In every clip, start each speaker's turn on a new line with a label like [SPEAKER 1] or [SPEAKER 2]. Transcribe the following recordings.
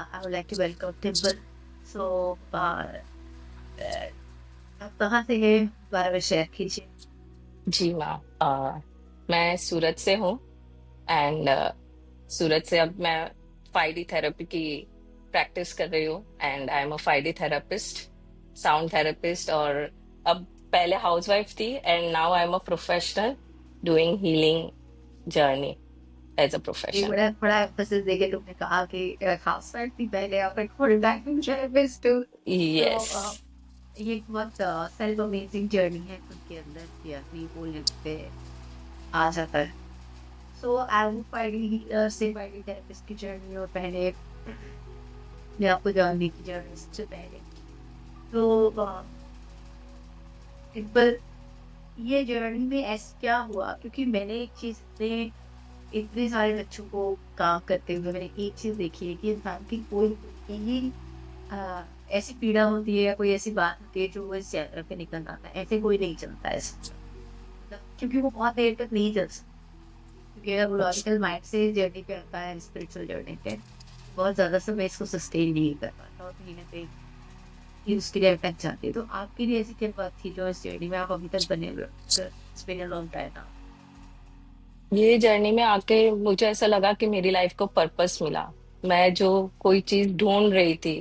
[SPEAKER 1] I would like to welcome Dimple. So, आप कहाँ से हैं? बारे में शेयर कीजिए।
[SPEAKER 2] जी मैम, मैं सूरत से हूँ। एंड सूरत से अब मैं 5D थेरेपी की प्रैक्टिस कर रही हूँ। And I am a 5D therapist, sound therapist. और अब पहले हाउसवाइफ थी and now I am a professional doing healing journey as a
[SPEAKER 1] ये
[SPEAKER 2] प्रोफेशन।
[SPEAKER 1] बड़ा बड़ा एम्फेसिस देके तुमने कहा कि हाउसवाइफ थी पहले और फिर फुल टाइम थेरेपिस्ट हूँ। तो
[SPEAKER 2] यस।
[SPEAKER 1] ये एक बहुत सेल्फ अमेजिंग जर्नी है खुद के अंदर कि आदमी वो लेवल पे आ जाता है। सो आई एम फाइंडिंग से फाइंडिंग थेरेपिस्ट की जर्नी और पहले मैं आपको जानने की जर्नी से पहले तो डिम्पल, ये जर्नी में ऐसा क्या हुआ? क्योंकि मैंने एक चीज में इतने सारे बच्चों को काम करते हुए मैंने एक चीज देखी है कि इंसान की कोई ही ऐसी पीड़ा होती है या कोई ऐसी बात होती है जो वो इस यात्रा पे निकल आता है, ऐसे कोई नहीं चलता है मतलब क्योंकि वो बहुत देर तक नहीं चल सकता। क्योंकि अगर वो लॉजिकल माइंड से जर्नी पे आता है स्पिरिचुअल जर्नी पे, बहुत ज्यादा समय इसको सस्टेन नहीं कर पाता और कहीं ना कहीं ये उसके लिए अटक जाती है। तो आपके लिए ऐसी क्या बात थी जो इस जर्नी में आप अभी तक बने हुए हो? It's been a long time now.
[SPEAKER 2] ये जर्नी में आके मुझे ऐसा लगा कि मेरी लाइफ को पर्पस मिला। मैं जो कोई चीज ढूंढ रही थी,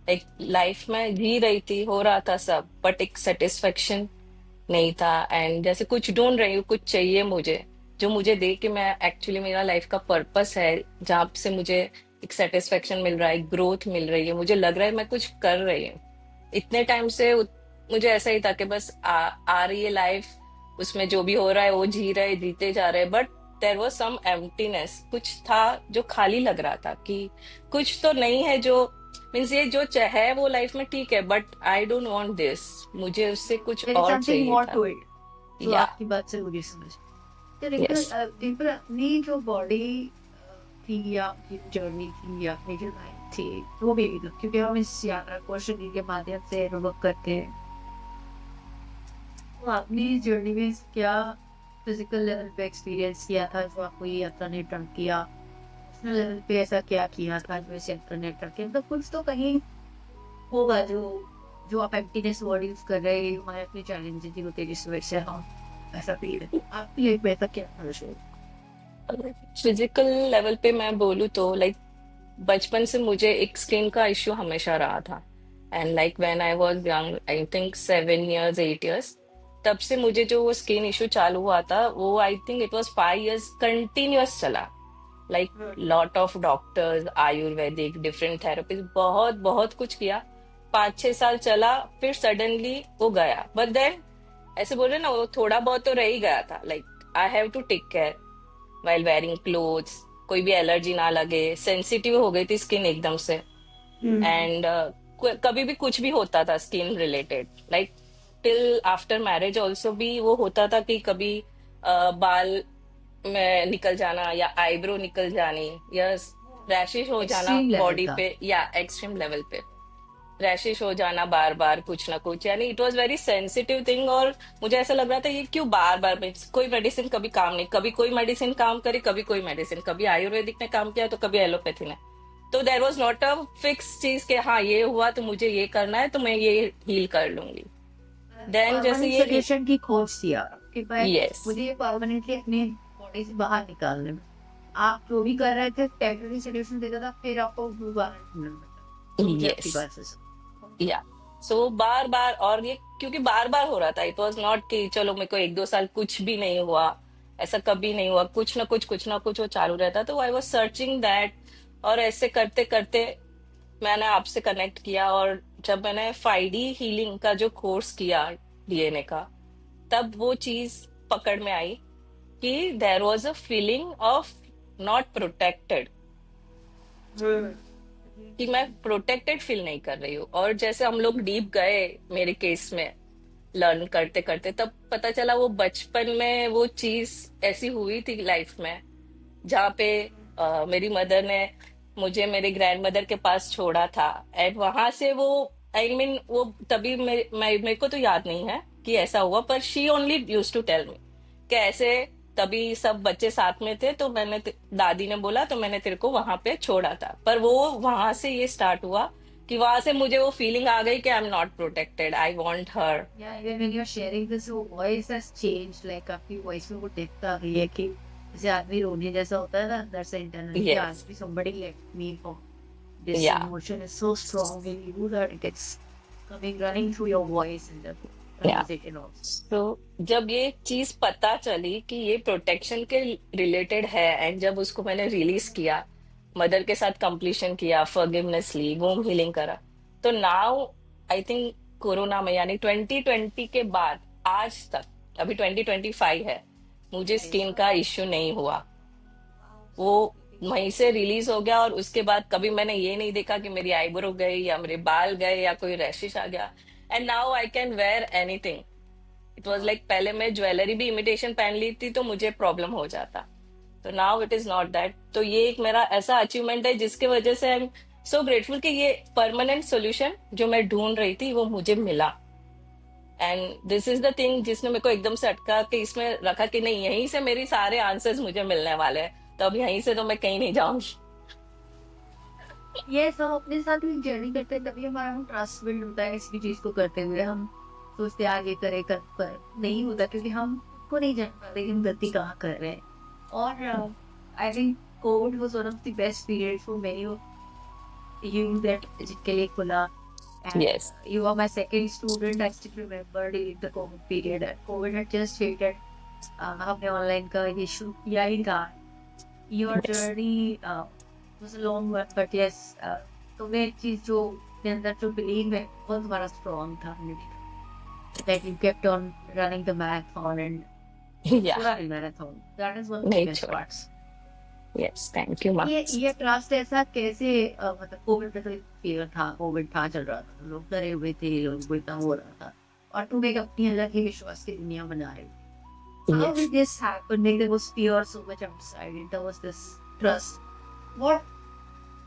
[SPEAKER 2] एक लाइफ में जी रही थी, हो रहा था सब, बट एक सेटिस्फेक्शन नहीं था। एंड जैसे कुछ ढूंढ रही हूँ, कुछ चाहिए मुझे, जो मुझे दे कि मैं एक्चुअली मेरा लाइफ का पर्पस है, जहाँ से मुझे एक सेटिस्फेक्शन मिल रहा है, ग्रोथ मिल रही है, मुझे लग रहा है मैं कुछ कर रही हूँ। इतने टाइम से मुझे ऐसा ही था कि बस आ रही है लाइफ, उसमें जो भी हो रहा है वो जी रहे, जीते जा रहे। But there was some emptiness, कुछ था जो खाली लग रहा था कि कुछ तो नहीं है। जो मीन्स ये जो है वो लाइफ में ठीक है, but I don't want this, मुझे उससे कुछ
[SPEAKER 1] There is
[SPEAKER 2] और
[SPEAKER 1] something
[SPEAKER 2] चाहिए
[SPEAKER 1] more
[SPEAKER 2] था।
[SPEAKER 1] to it. जो
[SPEAKER 2] या
[SPEAKER 1] आपकी बात से मुझे समझ। तो
[SPEAKER 2] यस।
[SPEAKER 1] डिम्पल अपनी जो बॉडी थी या आपकी जर्नी थी या अपनी जो लाइफ थी, वो भी क्योंकि हम इस यात्रा को शरीर के माध्यम से अनुभव करते हैं। तो आपने इस जर्नी में क्या फिजिकल लेवल पे एक्सपीरियंस किया था जो आपको ये यात्रा ने टर्न किया? इमोशनल लेवल पे ऐसा क्या किया था जो इस यात्रा ने टर्न किया? मतलब कुछ तो कहीं होगा जो जो आप एम्प्टीनेस वर्ड यूज कर रहे हैं, हमारे अपने चैलेंजेस होते हैं जिस वजह से हम ऐसा फील है। आपकी एक बेहतर क्या है?
[SPEAKER 2] फिजिकल लेवल पे मैं बोलूँ तो लाइक बचपन से मुझे एक स्किन का इश्यू हमेशा रहा था। And like when I was young, I think 7 years 8 years, तब से मुझे जो वो स्किन इश्यू चालू हुआ था, वो I think it was 5 years continuous चला। Like lot of doctors, Ayurvedic, different therapies, बहुत बहुत कुछ किया। 5 6 साल चला, फिर सडनली वो गया। बट देन ऐसे बोल रहे ना, वो थोड़ा बहुत तो रह ही गया था। Like I have to take care while wearing clothes, कोई भी एलर्जी ना लगे, सेंसिटिव हो गई थी स्किन एकदम से। एंड कभी भी कुछ भी होता था skin related, like till after marriage also भी वो होता था कि कभी बाल में निकल जाना, या आईब्रो निकल जानी, या रैशेज हो जाना
[SPEAKER 1] एक्सट्रीम लेवल
[SPEAKER 2] बॉडी
[SPEAKER 1] का।
[SPEAKER 2] पे, या एक्सट्रीम लेवल पे रैशेज हो जाना बार बार, कुछ ना कुछ। यानी it was very sensitive thing. और मुझे ऐसा लग रहा था ये क्यों बार बार, कोई मेडिसिन कभी काम नहीं, कभी कोई मेडिसिन काम करी, कभी कोई मेडिसिन, कभी आयुर्वेदिक ने काम किया तो कभी एलोपैथी ने। तो there was not a fix चीज के हाँ ये हुआ तो मुझे ये करना है तो मैं ये हील कर लूंगी। देन जैसे
[SPEAKER 1] परमानेंट
[SPEAKER 2] ये।
[SPEAKER 1] सोल्यूशन की खोज थी आपके पास।
[SPEAKER 2] यस।
[SPEAKER 1] मुझे ये परमानेंटली अपने बॉडी से बाहर निकालने में आप जो भी कर रहे थे टेम्पररी सोल्यूशन देता था, फिर आपको बाहर ढूंढना पड़ता। तो मुझे आपकी
[SPEAKER 2] यस।
[SPEAKER 1] बात से
[SPEAKER 2] या सो बार बार, और ये क्योंकि बार बार हो रहा था, इट वॉज नॉट कि चलो मेरे को 1 2 साल कुछ भी नहीं हुआ, ऐसा कभी नहीं हुआ। कुछ ना कुछ वो चालू रहता। तो आई वॉज सर्चिंग दैट। और ऐसे करते करते मैंने आपसे कनेक्ट किया। और जब मैंने 5D हीलिंग का जो कोर्स किया, डीएनए का, तब वो चीज पकड़ में आई कि there was a feeling of not protected, कि मैं प्रोटेक्टेड फील नहीं कर रही हूँ। और जैसे हम लोग डीप गए मेरे केस में, लर्न करते करते, तब पता चला वो बचपन में वो चीज ऐसी हुई थी लाइफ में, जहाँ पे मेरी मदर ने मुझे मेरे ग्रैंड मदर के पास छोड़ा था। एंड वहां से वो, आई मीन वो तभी मेरे को तो याद नहीं है कि ऐसा हुआ, पर she only use to tell me कि ऐसे तभी सब बच्चे साथ में थे, तो दादी ने बोला तो मैंने तेरे को वहां पे छोड़ा था। पर वो वहां से ये स्टार्ट हुआ कि वहां से मुझे वो फीलिंग आ गई कि आई am not protected, I want her.
[SPEAKER 1] Yeah, even when you're sharing this, your voice has changed. Like आपकी voice में वो depth आ गई है कि जैसे आदमी रोने जैसा होता है ना अंदर से इंटरनल कि
[SPEAKER 2] यस।
[SPEAKER 1] आज भी somebody let me know. This
[SPEAKER 2] या।
[SPEAKER 1] emotion is so strong in you that it's coming running through your voice in the
[SPEAKER 2] या।
[SPEAKER 1] conversation also.
[SPEAKER 2] तो जब ये चीज पता चली कि ये प्रोटेक्शन के रिलेटेड है, एंड जब उसको मैंने रिलीज किया, मदर के साथ कंप्लीशन किया, फॉरगिवनेस ली, वोम हीलिंग करा, तो नाउ आई थिंक कोरोना में यानी 2020 के बाद आज तक, अभी 2025 है, मुझे
[SPEAKER 1] Nice.
[SPEAKER 2] स्किन का इश्यू नहीं हुआ।
[SPEAKER 1] Wow,
[SPEAKER 2] वो
[SPEAKER 1] so beautiful.
[SPEAKER 2] वहीं से रिलीज हो गया, और उसके बाद कभी मैंने ये नहीं देखा कि मेरी आईब्रो गई या मेरे बाल गए या कोई रैशेस आ गया। And now I can wear anything. It was
[SPEAKER 1] Wow.
[SPEAKER 2] Like पहले मैं ज्वेलरी भी इमिटेशन पहन ली थी तो मुझे प्रॉब्लम हो जाता, तो now it is not that. तो ये एक मेरा ऐसा अचीवमेंट है जिसके वजह से आई एम सो ग्रेटफुल कि ये परमानेंट सोल्यूशन जो मैं ढूंढ रही थी वो मुझे मिला। And this is the thing जिसने मेरे को एकदम से अटका के इसमें रखा कि नहीं, यहीं से मेरी सारे आंसर्स मुझे मिलने वाले हैं, तो अब यहीं से तो मैं कहीं नहीं जाऊंगी।
[SPEAKER 1] ये सब अपने साथ भी जर्नी करते हैं तभी हमारा ट्रस्ट बिल्ड होता है किसी भी चीज को करते हुए। हम सोचते हैं आगे करे कर पर नहीं होता क्योंकि हम को नहीं जान पाते कि हम गलती कहाँ कर रहे हैं। और I think Covid was one of the best period for many you that जिनके खुला and
[SPEAKER 2] yes.
[SPEAKER 1] you are my second student. I still remember during the COVID period and COVID had just hit and हमने online का ये शुरू किया ही था। Your
[SPEAKER 2] yes.
[SPEAKER 1] journey was a long one but yes तुम्हें एक चीज जो के अंदर जो बिलीव है बहुत बड़ा स्ट्रॉन्ग था that you kept on running the marathon and
[SPEAKER 2] या।
[SPEAKER 1] पूरा marathon. That is one of the
[SPEAKER 2] नहीं
[SPEAKER 1] best
[SPEAKER 2] छोड़ा।
[SPEAKER 1] parts.
[SPEAKER 2] यस, थैंक यू माँ।
[SPEAKER 1] ये ट्रस्ट ऐसा कैसे मतलब कोविड में तो fear था, कोविड था चल रहा था, लोग डरे हुए थे, लोगों को इतना हो रहा था और तुम एक अपनी अलग ही विश्वास की दुनिया बना रहे हो। How
[SPEAKER 2] yes.
[SPEAKER 1] did this happen? Like there was fear so much outside and there was this trust. What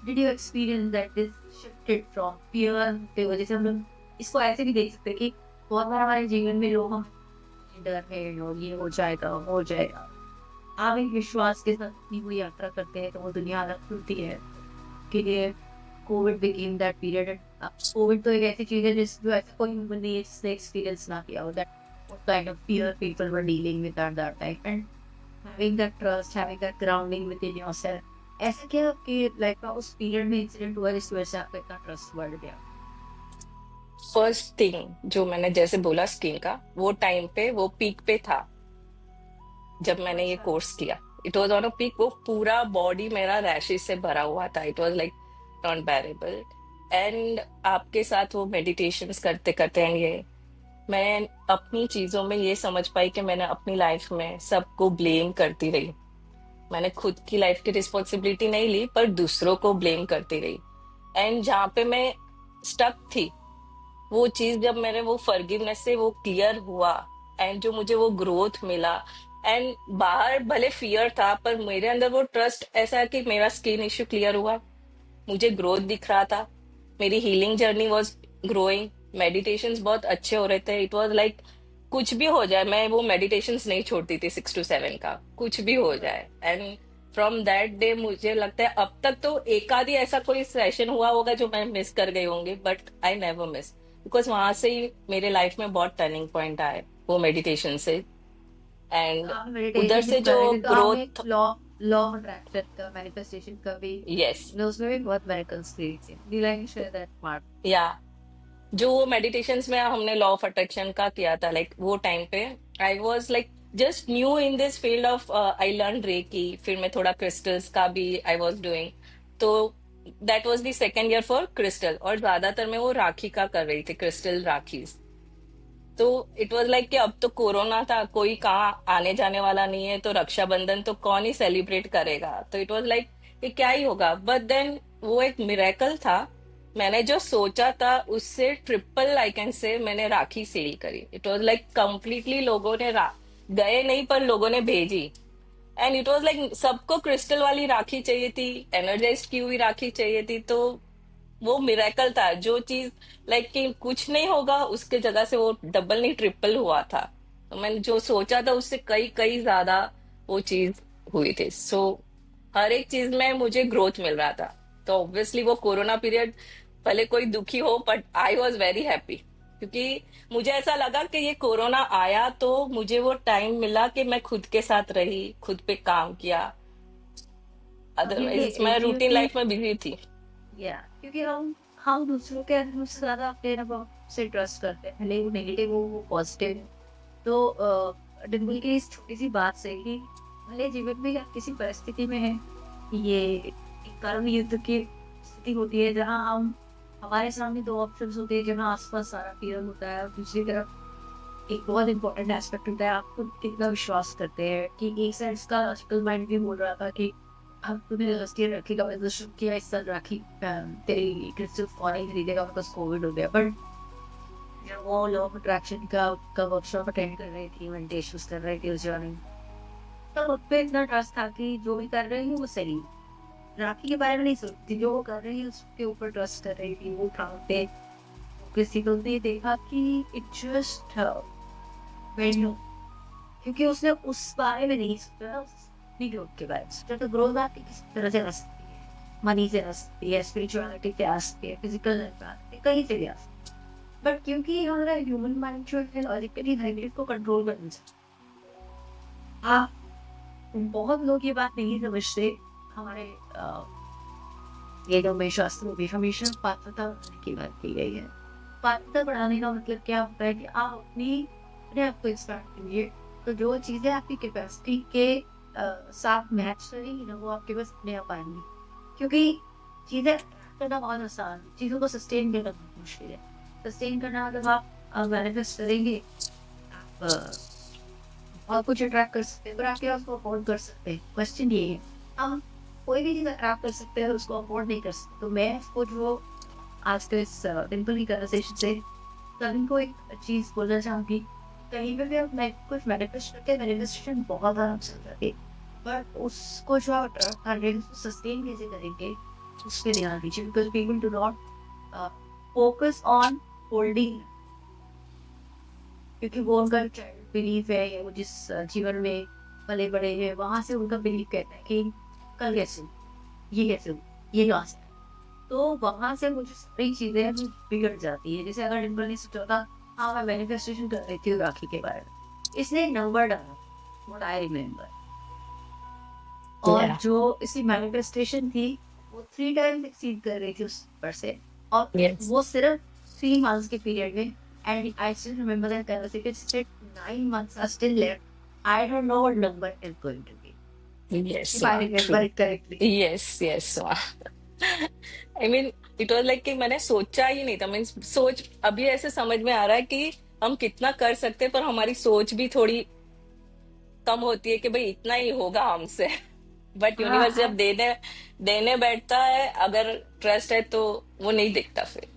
[SPEAKER 1] did you experience that this shifted from fear पे वजह से हम लोग इसको ऐसे भी देख सकते हैं कि बहुत बार हमारे जीवन में लोग हम डर है और ये हो जाएगा हो जाएगा, आप एक विश्वास के साथ अपनी वो यात्रा करते हैं तो वो दुनिया अलग खुलती है कि ये Covid became that period. Covid तो एक ऐसी चीज है जिस जो ऐसा कोई ह्यूमन ने इसने एक्सपीरियंस ना किया हो, that what kind of fear people were dealing with at that time and having that trust, having that grounding with in yourself. ऐसा क्या कि लाइक का उस पीरियड में इंसिडेंट हुआ जिस वजह से आपका इतना ट्रस्ट बढ़ गया?
[SPEAKER 2] फर्स्ट थिंग जो मैंने जैसे बोला स्किन का, वो टाइम पे वो पीक पे था जब मैंने ये
[SPEAKER 1] अच्छा।
[SPEAKER 2] कोर्स किया। It was on a peak, वो पूरा बॉडी मेरा रैशेस से भरा हुआ था, it was like not बेरेबल। And आपके साथ वो मेडिटेशंस करते करते हैं, ये मैं अपनी चीजों में ये समझ पाई कि मैंने अपनी लाइफ में सबको ब्लेम करती रही। मैंने खुद की लाइफ की रिस्पॉन्सिबिलिटी नहीं ली पर दूसरों को ब्लेम करती रही। एंड जहाँ पे मैं स्टक थी, वो चीज जब मेरे वो फॉरगिवनेस से वो क्लियर हुआ, एंड जो मुझे वो ग्रोथ मिला, एंड बाहर भले फियर था पर मेरे अंदर वो ट्रस्ट ऐसा है कि मेरा स्किन इश्यू क्लियर हुआ, मुझे ग्रोथ दिख रहा था, मेरी healing journey was growing, meditations बहुत अच्छे हो रहे थे। इट वॉज लाइक कुछ भी हो जाए मैं वो मेडिटेशंस नहीं छोड़ती थी, 6 to 7 का कुछ भी हो जाए। एंड फ्रॉम दैट डे मुझे लगता है अब तक तो एक आधी ऐसा कोई सेशन हुआ होगा जो मैं मिस कर गई होंगी, but I never miss, because वहां से ही मेरे लाइफ में बहुत टर्निंग पॉइंट आए वो मेडिटेशन से। एंड
[SPEAKER 1] आप
[SPEAKER 2] उधर
[SPEAKER 1] मेडिटेशन
[SPEAKER 2] से
[SPEAKER 1] जब
[SPEAKER 2] जो
[SPEAKER 1] कर रहे थे तो आपने
[SPEAKER 2] growth.
[SPEAKER 1] Law law of attraction का मैनिफेस्टेशन का भी
[SPEAKER 2] यस।
[SPEAKER 1] उसमें भी बहुत मेरिकल्स थे। Do you like to share that part?
[SPEAKER 2] या जो वो मेडिटेशंस में हमने लॉ ऑफ अट्रैक्शन का किया था, लाइक वो टाइम पे I was like just new in this field of, I learn reiki, फिर मैं थोड़ा क्रिस्टल्स का भी आई वाज डूइंग। तो that was the second year for crystal, और ज्यादातर मैं वो राखी का कर रही थी, क्रिस्टल राखी। तो इट वाज लाइक कि अब तो कोरोना था, कोई कहाँ आने जाने वाला नहीं है, तो रक्षाबंधन तो कौन ही सेलिब्रेट करेगा, तो इट वाज लाइक ये क्या ही होगा। बट देन वो एक मिरेकल था, मैंने जो सोचा था उससे ट्रिपल आई कैन से मैंने राखी सेल करी। इट वाज लाइक कंप्लीटली लोगों ने गए नहीं पर लोगों ने भेजी। एंड इट वाज लाइक सबको क्रिस्टल वाली राखी चाहिए थी, एनर्जाइज की हुई राखी चाहिए थी, तो वो मिरेकल था। जो चीज लाइक कि कुछ नहीं होगा उसके जगह से वो डबल नहीं ट्रिपल हुआ था। तो मैंने जो सोचा था उससे कई कई ज्यादा वो चीज हुई थी। सो हर एक चीज में मुझे ग्रोथ मिल रहा था। तो ऑब्वियसली वो कोरोना पीरियड, भले कोई दुखी हो, but I was very happy, क्योंकि मुझे ऐसा लगा कि ये कोरोना आया तो मुझे वो टाइम मिला कि मैं खुद के साथ रही, खुद पे काम किया। अदरवाइज
[SPEAKER 1] क्योंकि
[SPEAKER 2] मैं रूटीन
[SPEAKER 1] क्योंकि
[SPEAKER 2] लाइफ में बिजी थी।
[SPEAKER 1] या क्योंकि हम दूसरों के अनुभव से ज्यादा अपने अनुभव से ट्रस्ट करते हैं, भले वो नेगेटिव हो वो पॉजिटिव। तो डिम्पल की इस छोटी सी बात से कि भले जीवन में या किसी परिस्थिति में है, ये एक कर्म युद्ध की स्थिति होती है जहाँ हम हमारे सामने दो ऑप्शंस होते हैं, जहाँ आसपास सारा क्लियर होता है और दूसरी तरफ एक बहुत इंपॉर्टेंट एस्पेक्ट होता है, आप खुद कितना विश्वास करते हैं। कि एक साइड का लॉजिकल माइंड भी बोल रहा था कि अब तूने रजिस्टर राखी का बिजनेस शुरू किया, इस साल राखी तेरी क्रिस्टल फॉरेन खरीदेगा बिकॉज कोविड हो गया। बट जब वो लॉ ऑफ अट्रैक्शन का वर्कशॉप अटेंड कर रही थी, मेडिटेशंस कर रही थी उस जर्नी, तब उस पे इतना ट्रस्ट था कि जो भी कर रही है वो सही है। राखी के बारे में नहीं सोचती थी, जो वो कर रही है उसके ऊपर ट्रस्ट कर रही थी। वो काम पे किसी को नहीं देखा कि इट जस्ट वेन्यू, क्योंकि उसने उस बारे में नहीं सोचा, अपनी ग्रोथ के बारे में सोचा। तो ग्रोथ आपकी किस तरह से आ सकती है, मनी से आ सकती है, स्पिरिचुअलिटी से आ सकती है, फिजिकल लाइफ आ सकती है, कहीं से भी आ सकती है। बट क्योंकि हमारा ह्यूमन माइंड जो है लॉजिकली नेगेटिव को कंट्रोल कर नहीं सकता। हाँ, बहुत लोग ये बात नहीं समझते। हमारे वेदों में, शास्त्रों में हमेशा पात्रता बढ़ाने की बात की गई है। पात्रता बढ़ाने का मतलब क्या होता है कि आप अपने आप को एक्सपैंड करिए। तो जो चीजें आपकी कैपेसिटी के साथ मैच करेंगी ना, वो आपके पास अपने आप आएंगी। क्योंकि चीजें करना बहुत आसान है, चीजों को सस्टेन करना बहुत मुश्किल है। सस्टेन करना मतलब आप मैनिफेस्ट करेंगे, आप और कुछ अट्रैक्ट कर सकते हैं, पर आपके पास वो अफोर्ड कर सकते हैं। क्वेश्चन ये है, हम कोई भी चीज अट्रैक्ट कर सकते हैं और उसको अफोर्ड नहीं कर सकते। तो मैं इसको जो आज के इस डिम्पल की कन्वर्सेशन से सभी को एक चीज बोलना चाहूंगी, कहीं पे भी आप कुछ मैनिफेस्ट करके मैनिफेस्टेशन बहुत आराम से करके, पर उसको जो आप अट्रैक्ट कर रहे हैं उसको सस्टेन कैसे करेंगे, उस पर ध्यान दीजिए। Because people do not focus on holding, क्योंकि वो उनका बिलीफ है, या वो जिस जीवन में पले बड़े हैं वहां से उनका बिलीफ कहता है कि कल कैसे हो, ये कैसे हो, ये लास्ट है। तो वहां से मुझे सारी चीजें बिगड़ जाती है। जैसे अगर डिम्पल ने सोचा था, हाँ मैं मैनिफेस्टेशन कर रही थी राखी के बारे में, इसने एक नंबर डाला, व्हाट आई रिमेम्बर, और
[SPEAKER 2] या
[SPEAKER 1] जो इसकी मैनिफेस्टेशन थी वो 3 टाइम्स एक्सीड कर रही थी उस पर से। और
[SPEAKER 2] यस
[SPEAKER 1] वो सिर्फ 3 मंथ्स के पीरियड में। And I still remember that conversation said 9 months are still left. I don't know what number is going to be,
[SPEAKER 2] yes
[SPEAKER 1] if I
[SPEAKER 2] true.
[SPEAKER 1] remember it correctly.
[SPEAKER 2] Yes yes I mean it was like कि मैंने सोचा ही नहीं था। Means सोच अभी ऐसे समझ में आ रहा है कि हम कितना कर सकते हैं, पर हमारी सोच भी थोड़ी कम होती है कि भाई इतना ही होगा हमसे। बट यूनिवर्स
[SPEAKER 1] हाँ,
[SPEAKER 2] जब देने देने बैठता है, अगर ट्रस्ट है तो वो नहीं दिखता फिर।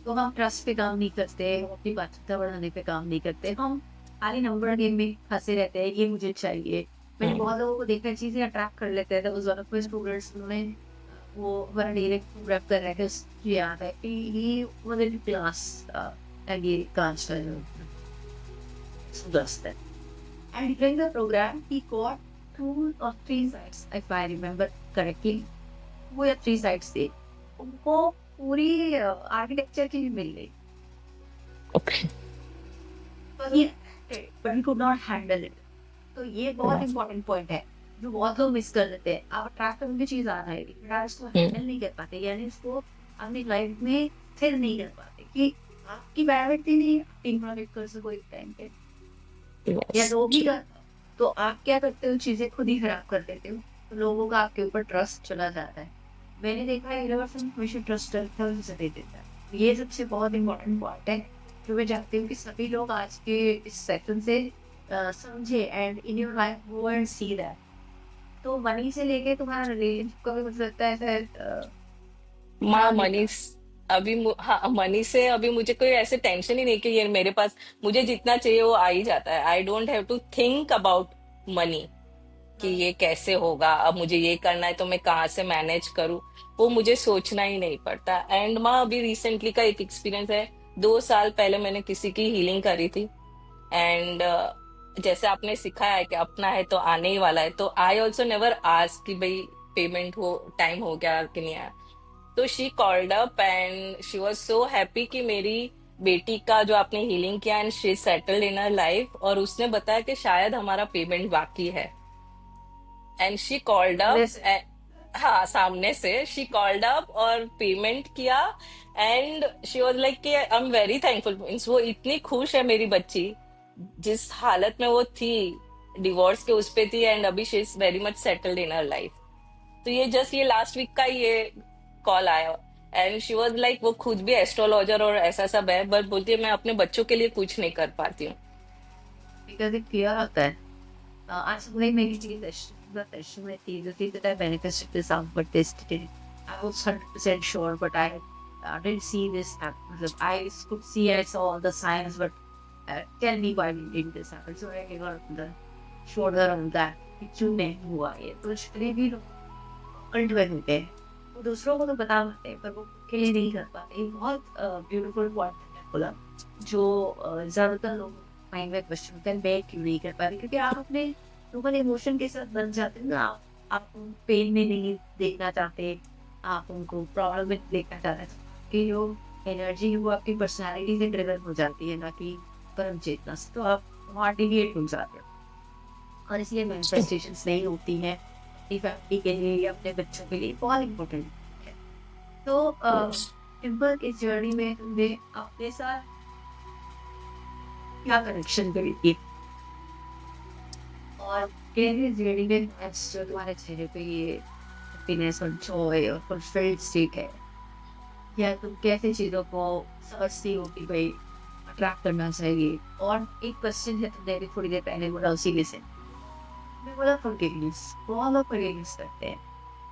[SPEAKER 1] तो हम ट्रस्ट पे काम नहीं करते, हम अपनी बाध्यता बढ़ाने पे काम नहीं करते, हम खाली नंबर गेम में फंसे रहते हैं, ये मुझे चाहिए। मैंने
[SPEAKER 2] हम्म,
[SPEAKER 1] बहुत लोगों को देखा, चीजें अट्रैक्ट कर लेते हैं। उस वन ऑफ माय स्टूडेंट्स, उन्होंने वो हमारा डायरेक्ट रैप कर रहे थे, मुझे याद है कि he was in class and ये कांच Sudarshan, and during the program he got 2 or 3 sites, if I remember correctly, 2 या 3 sites थे उनको, पूरी आर्किटेक्चर की भी मिल गई।
[SPEAKER 2] ओके।
[SPEAKER 1] तो ये but he could not handle it। तो ये बहुत इंपॉर्टेंट पॉइंट है जो बहुत लोग मिस कर देते हैं। आप अट्रैक्ट करने की चीज आ रहा है लेकिन आप इसको हैंडल नहीं कर पाते, यानी इसको अपनी लाइफ में स्थिर नहीं कर पाते। कि आपकी प्रायोरिटी नहीं इन्वॉल्व कर सको एक टाइम पे, या
[SPEAKER 2] यस
[SPEAKER 1] लोग ही कर, तो आप क्या करते हो, चीजें खुद ही खराब कर देते हो। तो लोगों का आपके ऊपर ट्रस्ट चला जाता है। मैंने देखा है यूनिवर्स हमेशा ट्रस्ट करता है, उसे दे देता है। ये सबसे बहुत इंपॉर्टेंट पॉइंट है जो मैं चाहती हूँ कि सभी लोग आज के इस सेशन से समझे and in your life go and see that. तो मनी से लेके तुम्हारा रिलेशनशिप का भी मुझे लगता है ऐसा
[SPEAKER 2] माँ
[SPEAKER 1] ध्यान
[SPEAKER 2] मनी,
[SPEAKER 1] देता
[SPEAKER 2] अभी हाँ, मनी से अभी मुझे कोई ऐसे टेंशन ही नहीं कि ये मेरे पास, मुझे जितना चाहिए वो आ ही जाता है। I don't have to think about money कि
[SPEAKER 1] है।
[SPEAKER 2] ये कैसे होगा, अब मुझे ये करना है तो मैं कहाँ से मैनेज करूँ। वो मुझे सोचना ही नहीं पड़ता। एंड माँ अभी रिसेंटली का एक एक्सपीरियंस है। 2 साल पहले मैंने किसी की हीलिंग करी थी। एंड जैसे आपने सिखाया है कि अपना है तो आने ही वाला है, तो आई ऑल्सो नेवर आस्क कि भाई पेमेंट हो, टाइम हो गया कि नहीं आया। तो she called up and she was so happy कि मेरी बेटी का जो आपने हीलिंग किया and she settled in her life, और उसने बताया कि शायद हमारा पेमेंट बाकी है। एंड शी कॉल्ड
[SPEAKER 1] सामने
[SPEAKER 2] अप,
[SPEAKER 1] से।
[SPEAKER 2] हाँ सामने से शी कॉल्ड अप और पेमेंट किया। एंड शी वाज लाइक कि I am very thankful, means वो इतनी खुश है मेरी बच्ची, जिस हालत में वो थी डिवोर्स के उस पे थी, एंड अभी she is very much settled in her life. तो ये जस्ट ये लास्ट वीक का ये कॉल आया। एंड शी वाज लाइक वो खुद भी एस्ट्रोलॉजर और ऐसा सब है, बट बोलती है मैं अपने बच्चों के लिए कुछ नहीं कर पाती हूँ।
[SPEAKER 1] बिकॉज एक क्लियर होता है। आज वही मेरी चीज दर्शन में थी जो थी that I manifested this out but this didn't. I was 100% sure but I didn't see this happen. मतलब I could see, I saw all the signs but tell me why didn't this happen. So I gave her the shoulder on that कि क्यों नहीं हुआ ये। तो जितने भी लोग होते हैं वो दूसरों को तो बता पाते हैं पर वो खुद के लिए नहीं कर पाते। ये बहुत ब्यूटीफुल पॉइंट बोला जो ज्यादातर लोग माइंड में क्वेश्चन होता है मैं क्यों नहीं कर पा रही, क्योंकि आप अपने ह्यूमन इमोशन के साथ बन जाते हैं ना। आप पेन में नहीं देखना चाहते, आप उनको प्रॉब्लम में देखना चाहते हैं कि जो एनर्जी है वो आपकी पर्सनालिटी से ड्रिवन हो जाती है ना कि परम चेतना से, तो आप वहाँ डिविएट हो जाते हो और इसलिए मैनिफेस्टेशंस नहीं होती हैं अपनी फैमिली के लिए या अपने बच्चों के लिए। बहुत इम्पोर्टेंट है। तो
[SPEAKER 2] यस।
[SPEAKER 1] टिम्बर इस जर्नी में तुमने अपने साथ क्या कनेक्शन करी और कैसे जर्नी में जो तुम्हारे चेहरे पे ये हैप्पीनेस और जॉय और फुलफिल्ड स्टेट है, या तुम कैसे चीज़ों को समझती हो कि भाई अट्रैक्ट करना चाहिए। और एक क्वेश्चन है तुमने अभी थोड़ी देर पहले बोला उसी में से मैं बोला फॉरगिवनेस। बहुत लोग फॉरगिवनेस करते हैं,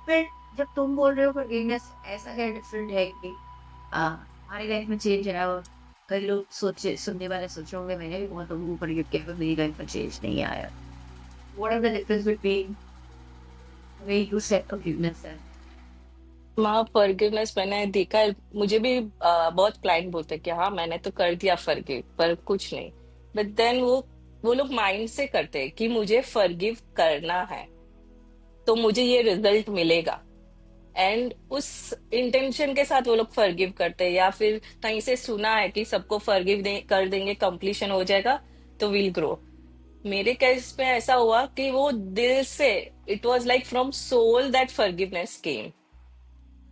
[SPEAKER 1] फिर जब तुम बोल रहे हो फॉरगिवनेस ऐसा क्या डिफरेंट है कि हमारी लाइफ में चेंज है और कई लोग सोचे सुनने वाले सोच रहे होंगे मैंने भी बहुत लोगों को फॉरगिव किया पर मेरी लाइफ में चेंज नहीं आया। What are the difference between the way you set forgiveness and
[SPEAKER 2] माँ फॉरगिवनेस मैंने देखा है, मुझे भी बहुत क्लाइंट बोलते हैं कि हाँ मैंने तो कर दिया फॉरगिव पर कुछ नहीं। बट देन वो लोग माइंड से करते हैं कि मुझे फॉरगिव करना है तो मुझे ये रिजल्ट मिलेगा, एंड उस इंटेंशन के साथ वो लोग फॉरगिव करते हैं। या फिर कहीं से सुना है कि सबको कर देंगे कंप्लीशन हो जाएगा तो विल ग्रो। मेरे केस में ऐसा हुआ कि वो दिल से, it was like from soul that forgiveness came,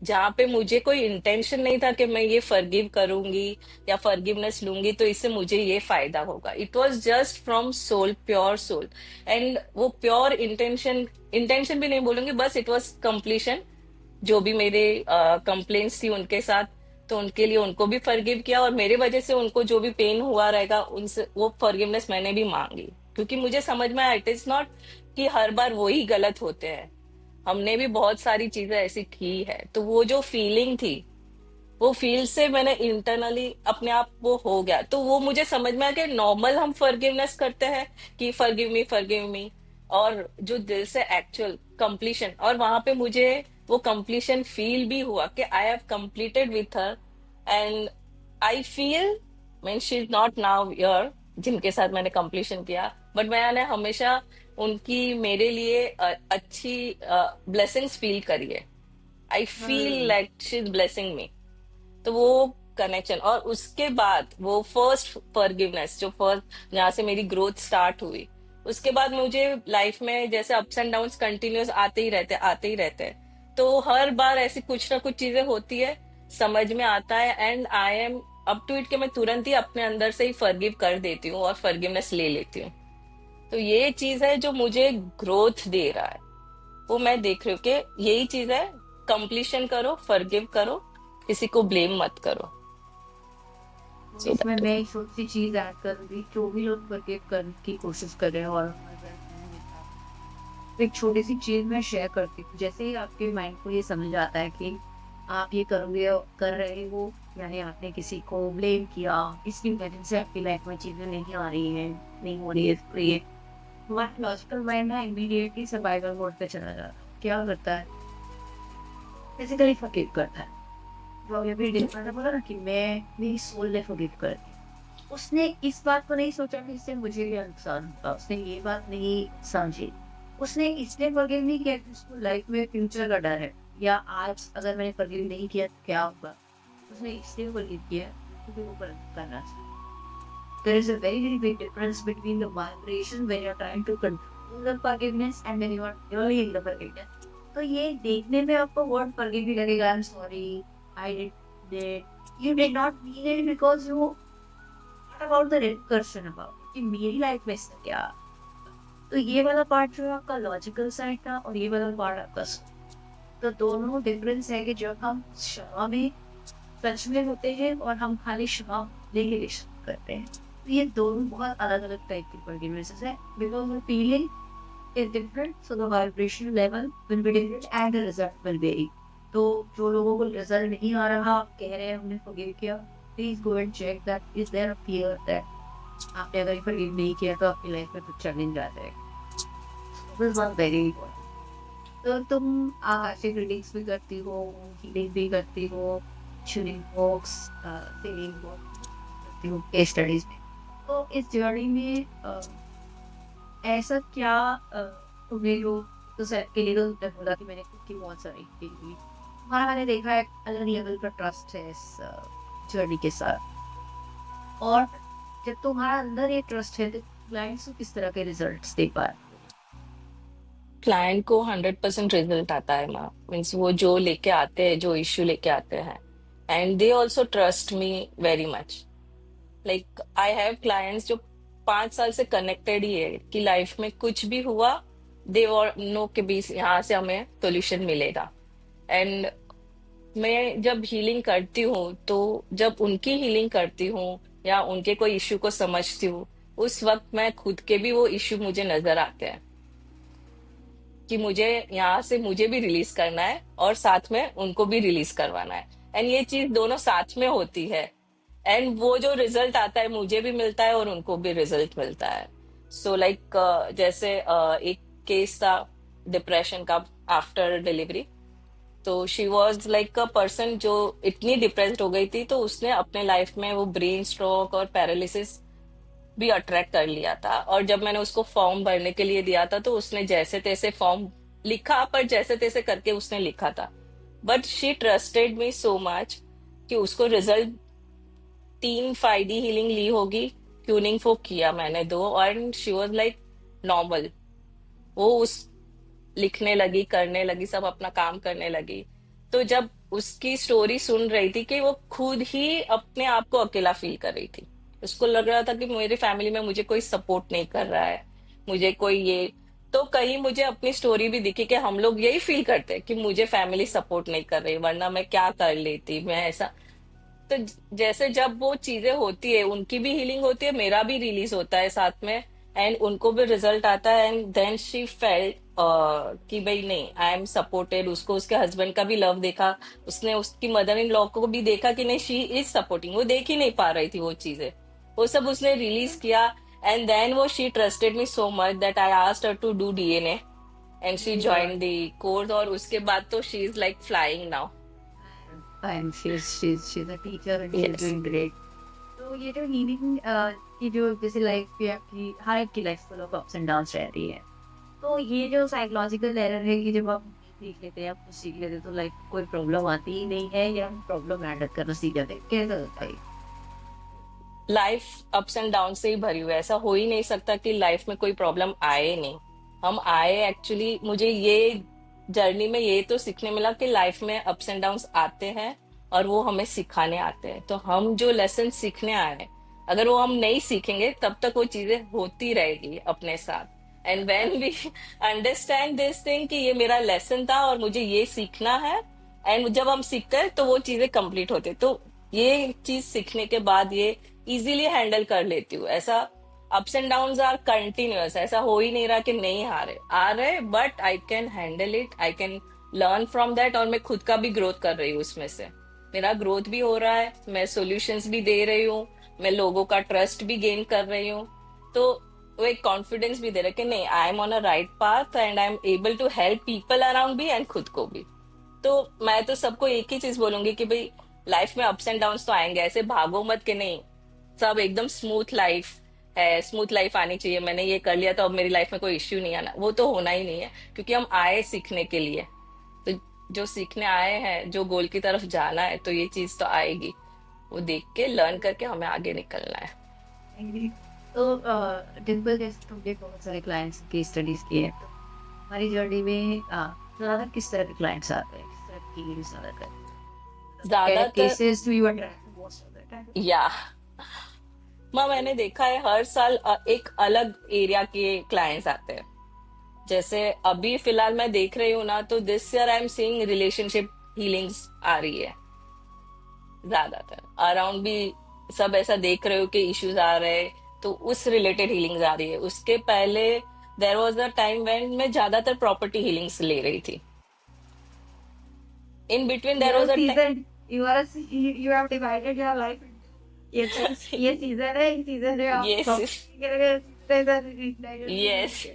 [SPEAKER 2] जहाँ पे मुझे कोई इंटेंशन नहीं था कि मैं ये फॉरगिव करूंगी या फॉरगिवनेस लूंगी तो इससे मुझे ये फायदा होगा। It was just from soul, pure soul. And वो प्योर इंटेंशन, इंटेंशन भी नहीं बोलूंगी, बस इट वाज कंप्लीशन। जो भी मेरे कंप्लेंट्स थी उनके साथ, तो उनके लिए उनको भी फॉरगिव किया, और मेरे वजह से उनको जो भी पेन हुआ रहेगा उनसे वो फॉरगिवनेस मैंने भी मांगी। क्योंकि मुझे समझ में आया इट इज नॉट कि हर बार वही गलत होते हैं, हमने भी बहुत सारी चीजें ऐसी की है। तो वो जो फीलिंग थी, वो फील से मैंने इंटरनली अपने आप वो हो गया, तो वो मुझे समझ में आया कि नॉर्मल हम फॉरगिवनेस करते हैं कि फॉरगिव मी, और जो दिल से एक्चुअल कंप्लीशन, और वहां पे मुझे वो कंप्लीशन फील भी हुआ कि I have completed with her. And I feel, mean she is not now here जिनके साथ मैंने कंप्लीशन किया, बट मैंने हमेशा उनकी मेरे लिए अच्छी ब्लेसिंग्स फील करी है। I feel like she is blessing me. तो वो कनेक्शन, और उसके बाद वो फर्स्ट फॉरगिवनेस जो फर्स्ट जहाँ से मेरी ग्रोथ स्टार्ट हुई, उसके बाद मुझे लाइफ में जैसे अप्स एंड डाउन्स कंटिन्यूस आते ही रहते हैं, तो हर बार ऐसी कुछ ना कुछ चीजें होती है, समझ में आता है, and I am up to it कि मैं तुरंत ही अपने अंदर से ही फॉरगिव कर देती हूँ और फॉरगिवनेस ले लेती हूँ। तो ये चीज है जो मुझे ग्रोथ दे रहा है, वो मैं देख रही हूँ कि यही चीज है। कंप्लीशन करो, फॉरगिव करो, किसी को ब्लेम मत करो। सो
[SPEAKER 1] इसमें
[SPEAKER 2] दैट
[SPEAKER 1] मैं
[SPEAKER 2] इज।
[SPEAKER 1] एक छोटी सी चीज ऐड करूंगी जो भी लोग फॉरगिव करने की कोशिश कर रहे हैं और एक छोटी सी चीज मैं शेयर करती हूँ। जैसे ही आपके माइंड को ये समझ आता है कि आप ये करोगे कर रहे हो, यानी आपने किसी को ब्लेम किया, इसकी वजह से आपकी लाइफ में चीजें नहीं आ रही हैं, नहीं हो रही है, तो ये हमारा लॉजिकल माइंड ना इमीडिएटली सर्वाइवल मोड पे चला जाता है। क्या करता है? फिजिकली फॉरगिव करता है। तो ये भी डिफरेंट बोला ना कि मैं मेरी सोल ने फॉरगिव कर दी। उसने इस बात को नहीं सोचा कि इससे मुझे क्या नुकसान होगा, उसने ये बात नहीं समझी। उसने इसलिए फॉरगिव नहीं किया कि उसको लाइफ में फ्यूचर का डर है, या आज अगर मैंने फॉरगिव नहीं किया तो क्या होगा? उसने इसलिए फॉरगिव किया क्योंकि वो करना चाहता। There is a very, very big difference between the vibration when you're trying to control the forgiveness and when you are really in the forgiveness. तो ये देखने में आपको वर्ड forgive भी लगेगा, I'm sorry, I did, you did not mean it because you thought about the repercussion about it, कि मेरी life में इससे क्या। तो ये वाला पार्ट जो है आपका लॉजिकल साइड था, और ये वाला पार्ट आपका तो दोनों डिफरेंस है कि जब हम क्षमा में सच में होते हैं और हम खाली क्षमा लेके रिश्ता करते हैं, तो ये दोनों बहुत अलग अलग टाइप की फॉरगिवनेसेस है, because the feeling is different, so the vibration level will be different and the result will very. तो जो लोगों को रिजल्ट नहीं आ रहा, आप कह रहे हैं हमने फॉरगिव किया, please go and check that is there a fear that आपने अगर फॉरगिव नहीं किया तो आपकी लाइफ में कुछ चैलेंज आ जाएगा। This was very important. तो तुम आकाशीय रीडिंग्स भी करती हो, हीलिंग भी करती हो, चुनिंग बॉक्स, सिंगिंग बॉक्स करती हो, केस स्टडीज में। तो इस जर्नी में ऐसा क्या तुम्हें जो तो सेट के लिए तो तुमने बोला कि मैंने खुद की बहुत सारी healing की। हमारा मैंने देखा है अलग लेवल का ट्रस्ट है इस जर्नी के साथ, और जब तुम्हारा अंदर ये ट्रस्ट है तो क्लाइंट्स को किस तरह के रिजल्ट्स दे पा रहे
[SPEAKER 2] क्लाइंट को 100% रिजल्ट आता है माँ, मीन्स वो जो लेके आते हैं, जो इश्यू लेके आते हैं, and they also trust me very much. Like I have clients जो 5 साल से कनेक्टेड ही है, कि लाइफ में कुछ भी हुआ दे नो के बीच यहाँ से हमें सोल्यूशन मिलेगा। एंड मैं जब हीलिंग करती हूँ, तो जब उनकी हीलिंग करती हूँ या उनके कोई इश्यू को समझती हूँ, उस वक्त मैं खुद के भी वो इश्यू मुझे नजर आते हैं, कि मुझे यहाँ से मुझे भी रिलीज करना है और साथ में उनको भी रिलीज करवाना है, एंड ये चीज दोनों साथ में होती है। एंड वो जो रिजल्ट आता है मुझे भी मिलता है और उनको भी रिजल्ट मिलता है। सो लाइक जैसे एक केस था डिप्रेशन का आफ्टर डिलीवरी। तो she was like a person जो इतनी डिप्रेस्ड हो गई थी, तो उसने अपने लाइफ में वो ब्रेन स्ट्रोक और पैरालिसिस भी अट्रैक्ट कर लिया था। और जब मैंने उसको फॉर्म भरने के लिए दिया था, तो उसने जैसे तैसे फॉर्म लिखा, पर जैसे तैसे करके उसने लिखा था। But she trusted me so much कि उसको रिजल्ट 3 5D हीलिंग ली होगी, ट्यूनिंग फोक किया मैंने 2, और शी वॉज लाइक नॉर्मल। वो उस लिखने लगी, करने लगी, सब अपना काम करने लगी। तो जब उसकी स्टोरी सुन रही थी कि वो खुद ही अपने आप को अकेला फील कर रही थी, उसको लग रहा था कि मेरी फैमिली में मुझे कोई सपोर्ट नहीं कर रहा है, मुझे कोई ये। तो कहीं मुझे अपनी स्टोरी भी दिखी कि हम लोग यही फील करते हैं कि मुझे फैमिली सपोर्ट नहीं कर रही, वरना मैं क्या कर लेती, मैं ऐसा। तो जैसे जब वो चीजें होती है, उनकी भी हीलिंग होती है, मेरा भी रिलीज होता है साथ में, एंड उनको भी रिजल्ट आता है, एंड देन शी फेल्ट कि भाई नहीं, आई एम सपोर्टेड। उसको उसके हस्बैंड का भी लव देखा, उसने उसकी मदर इन लॉ को भी देखा कि नहीं, शी इज सपोर्टिंग। वो देख ही नहीं पा रही थी वो चीजें, वो सब उसने रिलीज किया। एंड देन वो she trusted me so much that I asked her to do DNA, and she
[SPEAKER 1] हो?
[SPEAKER 2] ज्वाइन द कोर्स, और उसके बाद तो she is like flying now.
[SPEAKER 1] And she's a teacher and she's
[SPEAKER 2] yes.
[SPEAKER 1] doing great. तो ये जो healing की जो जैसे लाइफ की आपकी हर एक की life full of ups and downs रहती है, तो ये जो साइकोलॉजिकल एरर है कि जब आप सीख लेते हैं, आप कुछ सीख लेते हैं, तो लाइफ कोई प्रॉब्लम आती ही नहीं है, या हम प्रॉब्लम हैंडल करना सीख जाते हैं, कैसा होता है?
[SPEAKER 2] लाइफ अप्स एंड डाउन से ही भरी हुई है, ऐसा हो ही नहीं सकता कि लाइफ में कोई प्रॉब्लम आए नहीं। हम आए, एक्चुअली मुझे ये जर्नी में ये तो सीखने मिला कि लाइफ में अप्स एंड डाउन्स आते हैं और वो हमें सिखाने आते हैं। तो हम जो लेसन सीखने आए हैं, अगर वो हम नहीं सीखेंगे तब तक वो चीजें होती रहेगी अपने साथ। And when we understand this thing कि ये मेरा लेसन था और मुझे ये सीखना है, एंड जब हम सीखते हैं तो वो चीजें कंप्लीट होती है। तो ये चीज सीखने के बाद ये इजीली हैंडल कर लेती हूँ। ऐसा ups and downs are continuous, ऐसा हो ही नहीं रहा कि नहीं आ रहे, but I can handle it, I can learn from that, और मैं खुद का भी ग्रोथ कर रही हूँ उसमें से। मेरा ग्रोथ भी हो रहा है, मैं सॉल्यूशंस भी दे रही हूँ, मैं लोगों का ट्रस्ट भी गेन कर रही हूँ। तो वो एक कॉन्फिडेंस भी दे रहा है कि नहीं, I am on a right path and I am able to help people around भी एंड खुद को भी। तो मैं तो सबको एक ही चीज बोलूंगी कि भाई लाइफ में अप्स एंड डाउन्स तो आएंगे, ऐसे भागो मत कि नहीं, सब एकदम स्मूथ लाइफ है, स्मूथ लाइफ आनी चाहिए, मैंने ये कर लिया तो अब मेरी लाइफ में कोई इश्यू नहीं आना, वो तो होना ही नहीं है, क्योंकि हम आए सीखने के लिए। तो जो सीखने आए हैं, जो गोल की तरफ जाना है, तो ये चीज तो आएगी, वो देख के लर्न करके हमें आगे निकलना है।
[SPEAKER 1] एग्री। तो डिम्पल, जैसे तुमने बहुत सारे क्लाइंट्स की स्टडीज की है, तो हमारी जर्नी में ज़्यादा किस तरह के क्लाइंट्स आते हैं, किस तरह की ज़्यादा करते
[SPEAKER 2] ज्यादातर
[SPEAKER 1] cases do you attract most of the time?
[SPEAKER 2] या माँ, मैंने देखा है हर साल एक अलग एरिया के क्लाइंट्स आते हैं। जैसे अभी फिलहाल मैं देख रही हूँ ना, तो this year I am seeing relationship healings आ रही है ज्यादातर। अराउंड भी सब ऐसा देख रहे हो कि इश्यूज आ रहे हैं, तो उस रिलेटेड हीलिंग्स आ रही है। उसके पहले there was a time when मैं ज्यादातर प्रॉपर्टी हीलिंग्स ले रही थी। In between
[SPEAKER 1] You
[SPEAKER 2] there
[SPEAKER 1] are
[SPEAKER 2] was a
[SPEAKER 1] season. You have divided your life. ये सीजन है, इस सीजन में आप
[SPEAKER 2] ये
[SPEAKER 1] प्रॉपर्टी के लिए
[SPEAKER 2] यस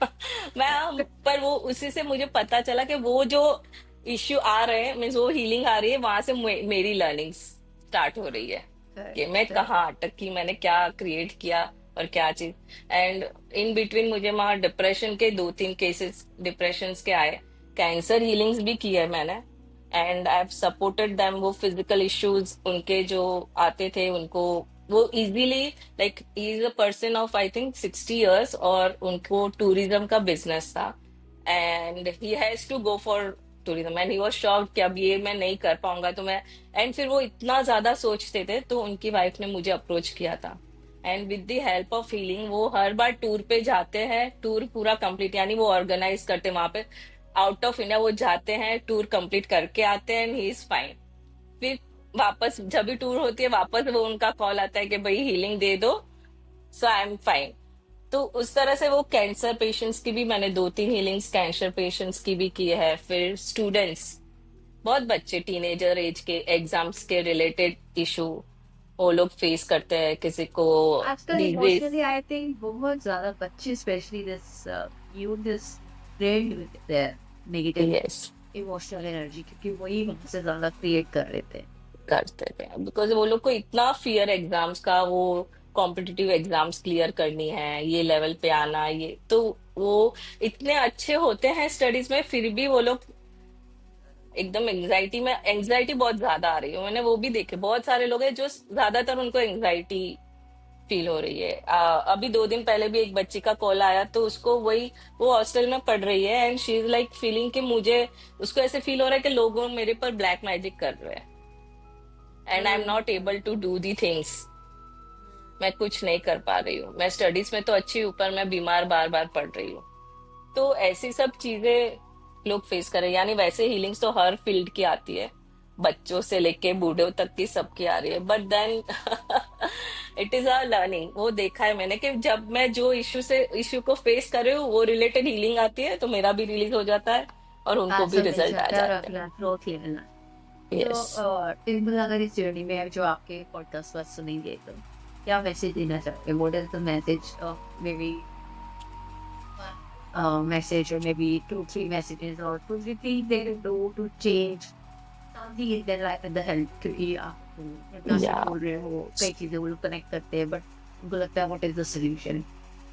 [SPEAKER 2] मैं, पर वो उसी से मुझे पता चला कि वो जो इश्यू आ रहे हैं, मीन्स वो हीलिंग आ रही है, वहां से मेरी लर्निंग स्टार्ट हो रही है कि मैं कहाँ अटकी, मैंने क्या क्रिएट किया और क्या चीज। एंड इन बिटवीन मुझे वहां डिप्रेशन के 2-3 केसेस डिप्रेशन के आए, कैंसर हीलिंग्स भी की है मैंने, and I have supported them. वो फिजिकल इश्यूज उनके जो आते थे उनको, वो easily, like he is a person of I think 60 years, और उनको टूरिज्म का बिजनेस था, and he has to go for tourism, and he was shocked कि अब ये मैं नहीं कर पाऊंगा, तो मैं, एंड फिर वो इतना ज्यादा सोचते थे, तो उनकी वाइफ ने मुझे अप्रोच किया था, and with the help of healing वो हर बार टूर पे जाते हैं, टूर पूरा कंप्लीट, यानी वो ऑर्गेनाइज करते हैं वहां पे, आउट ऑफ इंडिया वो जाते हैं, टूर कंप्लीट करके आते हैं, एंड ही इज फाइन। फिर वापस जब भी टूर होती है, वापस वो उनका कॉल आता है कि भाई हीलिंग दे दो, सो आई एम फाइन। तो उस तरह से वो कैंसर पेशेंट्स की भी मैंने 2-3 हीलिंग्स कैंसर पेशेंट्स की भी की है। फिर स्टूडेंट्स, बहुत बच्चे टीनेजर एज के एग्जाम्स के रिलेटेड इशू वो लोग फेस करते हैं, किसी को
[SPEAKER 1] आजकल
[SPEAKER 2] these days।
[SPEAKER 1] Emotionally I think बहुत ज्यादा बच्चे, specially this youth, is drained with their negative
[SPEAKER 2] yes,
[SPEAKER 1] emotional energy, क्योंकि वही वहां से ज्यादा क्रिएट कर लेते हैं।
[SPEAKER 2] करते थे, बिकॉज वो लोग को इतना फियर एग्जाम्स का, वो कॉम्पिटिटिव एग्जाम्स क्लियर करनी है, ये लेवल पे आना, ये तो वो इतने अच्छे होते हैं स्टडीज में, फिर भी वो लोग एकदम एंग्जाइटी में, एंग्जाइटी बहुत ज्यादा आ रही है। मैंने वो भी देखे, बहुत सारे लोग हैं जो ज्यादातर उनको एंग्जाइटी फील हो रही है। अभी 2 दिन पहले भी एक बच्ची का कॉल आया, तो उसको वही, वो हॉस्टल में पढ़ रही है, and she is like feeling कि मुझे, उसको ऐसे फील हो रहा है कि लोग मेरे पर ब्लैक मैजिक कर रहे हैं, and I am not able to do the things. मैं कुछ नहीं कर पा रही हूँ, मैं स्टडीज में तो अच्छी हूँ, पर मैं बीमार बार बार पड़ रही हूँ। तो ऐसी सब चीजें लोग फेस कर रहे हैं। यानी वैसे हीलिंग्स तो हर फील्ड की आती है, बच्चों से लेके बूढ़ों तक की सबकी आ रही है, but then it is a learning. वो देखा है मैंने कि जब मैं जो इश्यू को फेस कर रही हूँ, वो रिलेटेड हीलिंग आती है, तो मेरा भी रिलीज हो जाता है और उनको भी
[SPEAKER 1] आंसर मिल
[SPEAKER 2] रिजल्ट आ
[SPEAKER 1] जाता है और
[SPEAKER 2] जाते
[SPEAKER 1] अपना ग्रोथ लेना।
[SPEAKER 2] हैं।
[SPEAKER 1] तो
[SPEAKER 2] यस।
[SPEAKER 1] टिम्पल, अगर इस जर्नी में जो आपके पॉडकास्ट पर सुनेंगे, तो क्या मैसेज देना चाहते हैं? What is the message, may be message, or maybe 2-3 messages, or 2-3 things they can do to change something in their life and the health? क्योंकि आप इतना से
[SPEAKER 2] या
[SPEAKER 1] बोल रहे हो, कई चीजें वो लोग कनेक्ट करते हैं, बट उनको लगता है व्हाट इज द सोल्यूशन।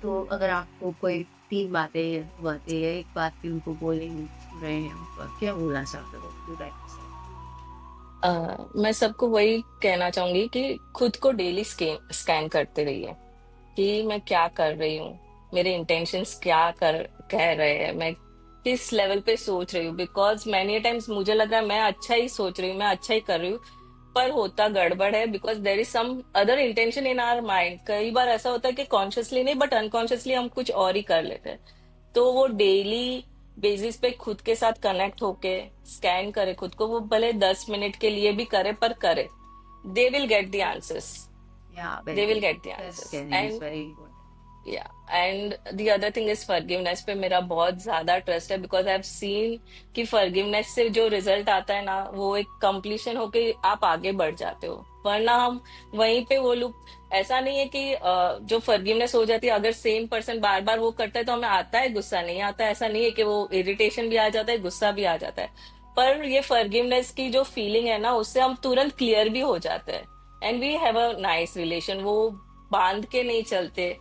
[SPEAKER 1] तो अगर आपको कोई 3 बातें बातें या एक बात भी उनको बोलने रहे हैं, तो क्या बोलना चाहते हो? You like to say?
[SPEAKER 2] मैं सबको वही कहना चाहूंगी कि खुद को डेली स्कैन करते रहिए कि मैं क्या कर रही हूँ, मेरे इंटेंशंस क्या कर कह रहे हैं, मैं किस लेवल पे सोच रही हूँ। बिकॉज मैनी टाइम्स मुझे लगा मैं अच्छा ही सोच रही हूँ, मैं अच्छा ही कर रही हूँ, पर होता गड़बड़ है, because there is some other intention in our mind. कई बार ऐसा होता है कि कॉन्शियसली नहीं, बट अनकॉन्शियसली हम कुछ और ही कर लेते हैं। तो वो डेली बेसिस पे खुद के साथ कनेक्ट होके स्कैन करे खुद को, वो भले 10 मिनट के लिए भी करे, पर करे, they will get the answers,
[SPEAKER 1] Yeah, very
[SPEAKER 2] they will
[SPEAKER 1] good.
[SPEAKER 2] Get the
[SPEAKER 1] Self
[SPEAKER 2] answers.
[SPEAKER 1] scanning is
[SPEAKER 2] and
[SPEAKER 1] very important.
[SPEAKER 2] या and the other thing is forgiveness पे मेरा बहुत ज्यादा ट्रस्ट है, बिकॉज आई हैव सीन कि फॉरगिवनेस से जो result आता है ना, वो एक कंप्लीशन होके आप आगे बढ़ जाते हो। वरना हम वहीं पे वो लोग, ऐसा नहीं है कि जो फॉरगिवनेस हो जाती है, अगर सेम पर्सन बार बार वो करता है तो हमें आता है गुस्सा, नहीं आता, ऐसा नहीं है कि वो इरिटेशन भी आ जाता है, गुस्सा भी आ जाता है, पर ये फॉरगिवनेस की जो फीलिंग है ना, उससे हम तुरंत क्लियर भी हो जाते हैं, and we have a nice relation. वो बांध के नहीं चलते,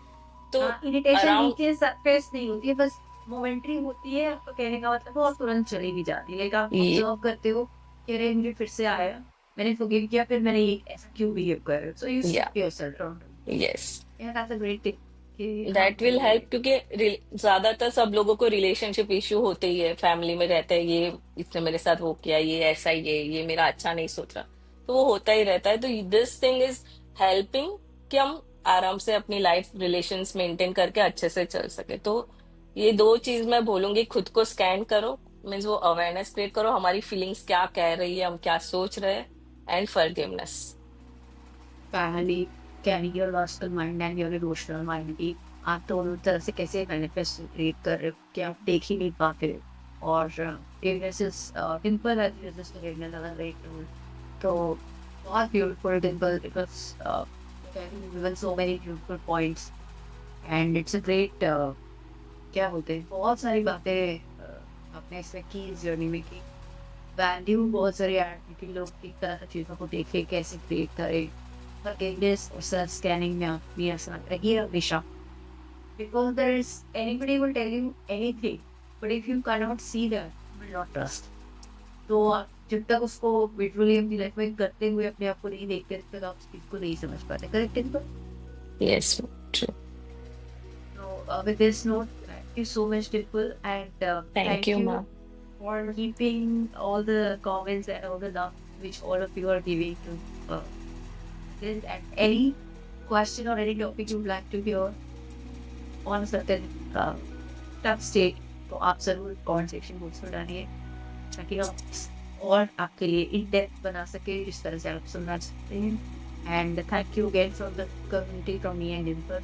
[SPEAKER 2] तो
[SPEAKER 1] हाँ, इरिटेशन
[SPEAKER 2] अराउंड,
[SPEAKER 1] नीचे सरफेस नहीं होती है, बस मोमेंटरी होती है। आपका कहने का मतलब वो और तुरंत चली भी जाती है। लाइक आप ऑब्जर्व करते हो कि अरे मुझे फिर से आया, मैंने फॉरगिव किया, फिर मैंने ये ऐसा क्यों बिहेव कर रहा हूँ, सो यू
[SPEAKER 2] या,
[SPEAKER 1] शिफ्ट योरसेल्फ अराउंड।
[SPEAKER 2] यस,
[SPEAKER 1] या दैट्स अ ग्रेट टिप कि हाँ
[SPEAKER 2] दैट विल हेल्प, क्योंकि ज्यादातर सब लोगों को रिलेशनशिप इश्यू होते ही है, फैमिली में रहते हैं, ये इसने मेरे साथ वो किया, ये ऐसा, ये मेरा अच्छा नहीं सोच रहा, तो वो होता ही रहता है। तो दिस थिंग इज हेल्पिंग कि हम आराम से अपनी लाइफ रिलेशंस मेंटेन करके अच्छे से चल सके। तो ये दो चीज मैं बोलूंगी, खुद को स्कैन करो, मीन्स वो अवेयरनेस क्रिएट करो, हमारी फीलिंग्स क्या कह रही है, हम क्या सोच रहे हैं, and forgiveness.
[SPEAKER 1] Family, career, logical mind and your emotional mind की आप दोनों तरफ से कैसे मैनिफेस्ट क्रिएट कर रहे हो कि आप देख ही नहीं पाते हो। और forgiveness is simple as just forgiveness अगर राइट टूल। तो बहुत beautiful Dimple, because given so many beautiful points and it's a great, क्या बोलते हैं, बहुत सारी बातें आपने इसमें की, इस जर्नी में की। वैल्यू बहुत सारी ऐड की कि लोग किस तरह से चीज़ों को देखे, कैसे क्रिएट करें। फॉरगिवनेस और सेल्फ स्कैनिंग में अपनी असर रही हमेशा, because there is anybody will tell you anything, but if you cannot see that, you will not trust. तो आप जब तक उसको विजुअली अपनी लाइफ में करते हुए अपने आप को नहीं देखते, तब तक आप उस चीज को नहीं समझ पाते। करेक्ट है?
[SPEAKER 2] Yes, true.
[SPEAKER 1] So with this note, thank you so much, Dimple, and
[SPEAKER 2] thank
[SPEAKER 1] thank
[SPEAKER 2] you
[SPEAKER 1] you
[SPEAKER 2] ma'am.
[SPEAKER 1] for keeping all the comments and all the love which all of you are giving to this. And any question or any topic you would like to hear on a certain tough state, तो आप जरूर comment section box में डालिए, ताकि हम और आपके लिए इन डेप्थ बना सके जिस तरह से आप सुनना चाहते हैं। And thank you again from the community, from me and Dimple.